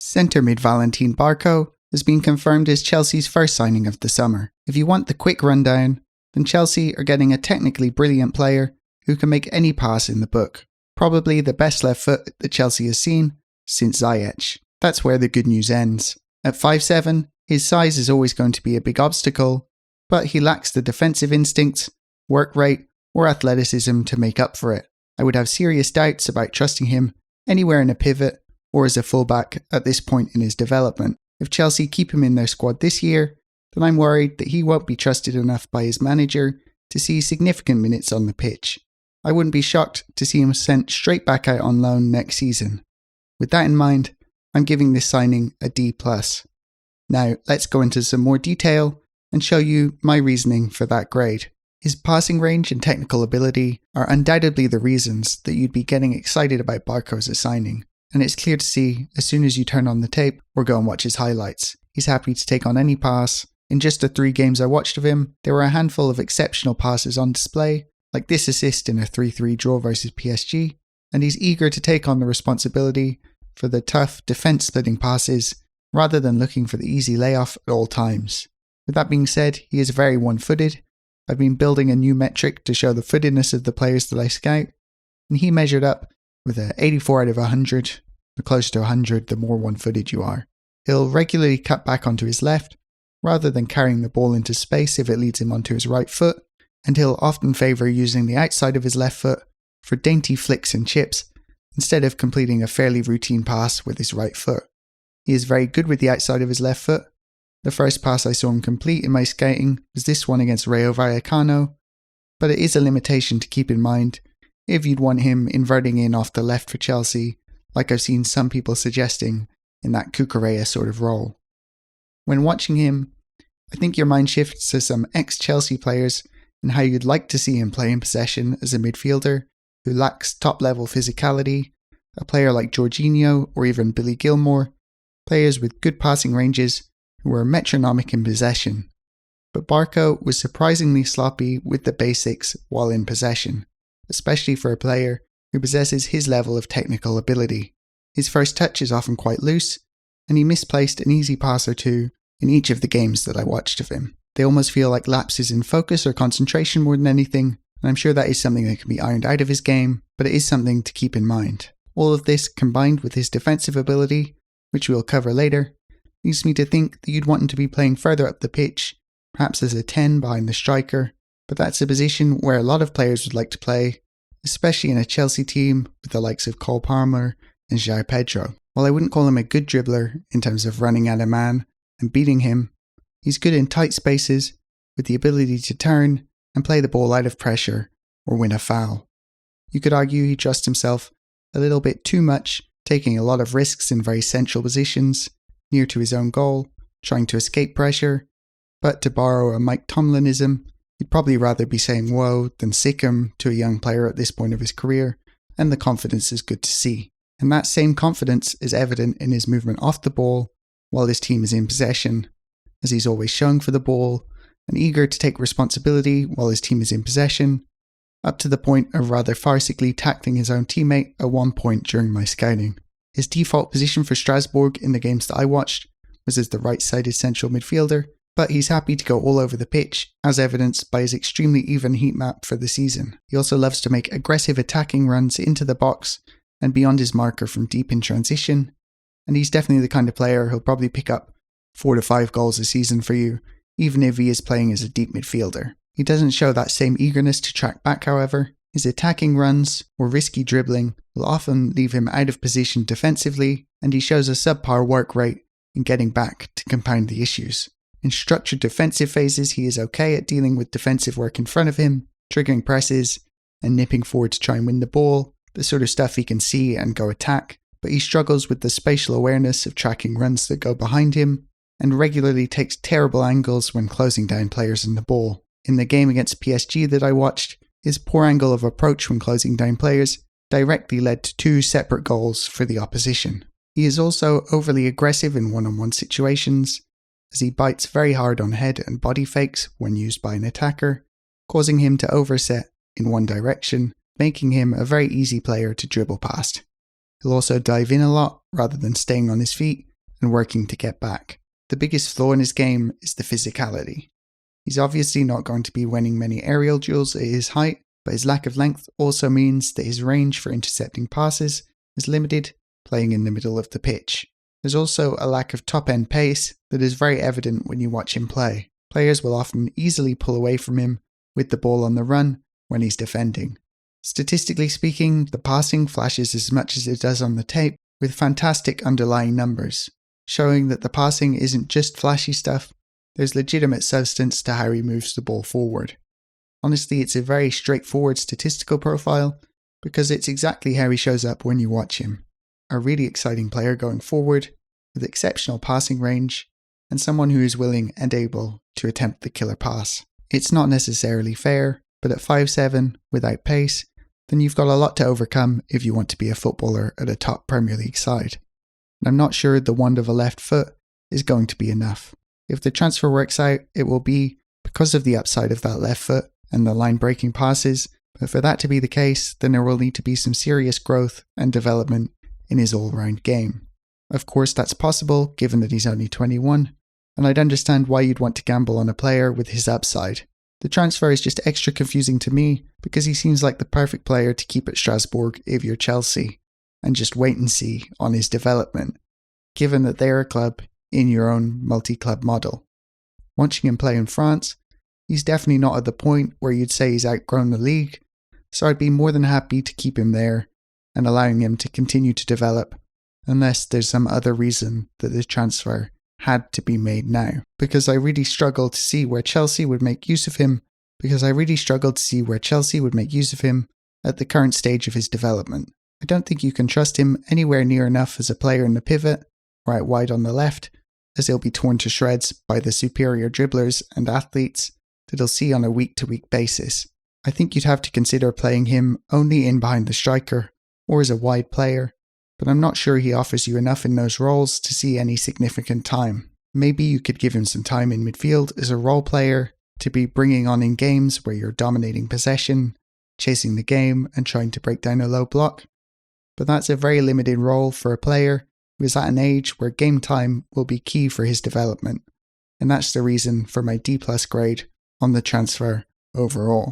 Centre mid Valentin Barco has been confirmed as Chelsea's first signing of the summer. If you want the quick rundown, then Chelsea are getting a technically brilliant player who can make any pass in the book. Probably the best left foot that Chelsea has seen since Ziyech. That's where the good news ends. At 5'7", his size is always going to be a big obstacle, but he lacks the defensive instincts, work rate, or athleticism to make up for it. I would have serious doubts about trusting him anywhere in a pivot or as a fullback at this point in his development. If Chelsea keep him in their squad this year, then I'm worried that he won't be trusted enough by his manager to see significant minutes on the pitch. I wouldn't be shocked to see him sent straight back out on loan next season. With that in mind, I'm giving this signing a D+. Now, let's go into some more detail and show you my reasoning for that grade. His passing range and technical ability are undoubtedly the reasons that you'd be getting excited about Barco as a signing, and it's clear to see as soon as you turn on the tape or go and watch his highlights. He's happy to take on any pass. In just the 3 games I watched of him, there were a handful of exceptional passes on display, like this assist in a 3-3 draw versus PSG, and he's eager to take on the responsibility for the tough defense-splitting passes rather than looking for the easy layoff at all times. With that being said, he is very one-footed. I've been building a new metric to show the footedness of the players that I scout, and he measured up with an 84 out of 100, the closer to 100 the more one-footed you are. He'll regularly cut back onto his left, rather than carrying the ball into space if it leads him onto his right foot, and he'll often favour using the outside of his left foot for dainty flicks and chips, instead of completing a fairly routine pass with his right foot. He is very good with the outside of his left foot. The first pass I saw him complete in my scouting was this one against Rayo Vallecano, but it is a limitation to keep in mind if you'd want him inverting in off the left for Chelsea, like I've seen some people suggesting in that Cucurella sort of role. When watching him, I think your mind shifts to some ex-Chelsea players and how you'd like to see him play in possession as a midfielder who lacks top-level physicality, a player like Jorginho or even Billy Gilmore, players with good passing ranges who were metronomic in possession. But Barco was surprisingly sloppy with the basics while in possession, especially for a player who possesses his level of technical ability. His first touch is often quite loose, and he misplaced an easy pass or two in each of the games that I watched of him. They almost feel like lapses in focus or concentration more than anything, and I'm sure that is something that can be ironed out of his game, but it is something to keep in mind. All of this, combined with his defensive ability, which we'll cover later, leads me to think that you'd want him to be playing further up the pitch, perhaps as a 10 behind the striker, but that's a position where a lot of players would like to play, especially in a Chelsea team with the likes of Cole Palmer and João Pedro. While I wouldn't call him a good dribbler in terms of running at a man and beating him, he's good in tight spaces with the ability to turn and play the ball out of pressure or win a foul. You could argue he trusts himself a little bit too much, taking a lot of risks in very central positions, near to his own goal, trying to escape pressure, but to borrow a Mike Tomlinism, he'd probably rather be saying whoa than sick him to a young player at this point of his career, and the confidence is good to see. And that same confidence is evident in his movement off the ball while his team is in possession, as he's always showing for the ball and eager to take responsibility while his team is in possession, up to the point of rather farcically tackling his own teammate at one point during my scouting. His default position for Strasbourg in the games that I watched was as the right-sided central midfielder, but he's happy to go all over the pitch, as evidenced by his extremely even heat map for the season. He also loves to make aggressive attacking runs into the box and beyond his marker from deep in transition, and he's definitely the kind of player who'll probably pick up 4 to 5 goals a season for you, even if he is playing as a deep midfielder. He doesn't show that same eagerness to track back, however. His attacking runs or risky dribbling will often leave him out of position defensively, and he shows a subpar work rate in getting back to compound the issues. In structured defensive phases, he is okay at dealing with defensive work in front of him, triggering presses, and nipping forward to try and win the ball, the sort of stuff he can see and go attack, but he struggles with the spatial awareness of tracking runs that go behind him, and regularly takes terrible angles when closing down players in the ball. In the game against PSG that I watched, his poor angle of approach when closing down players directly led to 2 separate goals for the opposition. He is also overly aggressive in one-on-one situations, as he bites very hard on head and body fakes when used by an attacker, causing him to overset in one direction, making him a very easy player to dribble past. He'll also dive in a lot rather than staying on his feet, and working to get back. The biggest flaw in his game is the physicality. He's obviously not going to be winning many aerial duels at his height, but his lack of length also means that his range for intercepting passes is limited, playing in the middle of the pitch. There's also a lack of top-end pace that is very evident when you watch him play. Players will often easily pull away from him with the ball on the run when he's defending. Statistically speaking, the passing flashes as much as it does on the tape, with fantastic underlying numbers, showing that the passing isn't just flashy stuff, there's legitimate substance to how he moves the ball forward. Honestly, it's a very straightforward statistical profile, because it's exactly how he shows up when you watch him. A really exciting player going forward, with exceptional passing range, and someone who is willing and able to attempt the killer pass. It's not necessarily fair, but at 5'7", without pace, then you've got a lot to overcome if you want to be a footballer at a top Premier League side. And I'm not sure the wand of a left foot is going to be enough. If the transfer works out, it will be because of the upside of that left foot and the line-breaking passes, but for that to be the case, then there will need to be some serious growth and development in his all-round game. Of course, that's possible, given that he's only 21, and I'd understand why you'd want to gamble on a player with his upside. The transfer is just extra confusing to me, because he seems like the perfect player to keep at Strasbourg if you're Chelsea, and just wait and see on his development, given that they're a club in your own multi-club model. Watching him play in France, he's definitely not at the point where you'd say he's outgrown the league, so I'd be more than happy to keep him there and allowing him to continue to develop, unless there's some other reason that this transfer had to be made now. Because I really struggle to see where Chelsea would make use of him, at the current stage of his development. I don't think you can trust him anywhere near enough as a player in the pivot, or out wide on the left, as he'll be torn to shreds by the superior dribblers and athletes that he'll see on a week-to-week basis. I think you'd have to consider playing him only in behind the striker, or as a wide player, but I'm not sure he offers you enough in those roles to see any significant time. Maybe you could give him some time in midfield as a role player to be bringing on in games where you're dominating possession, chasing the game and trying to break down a low block. But that's a very limited role for a player who is at an age where game time will be key for his development, and that's the reason for my D+ grade on the transfer overall.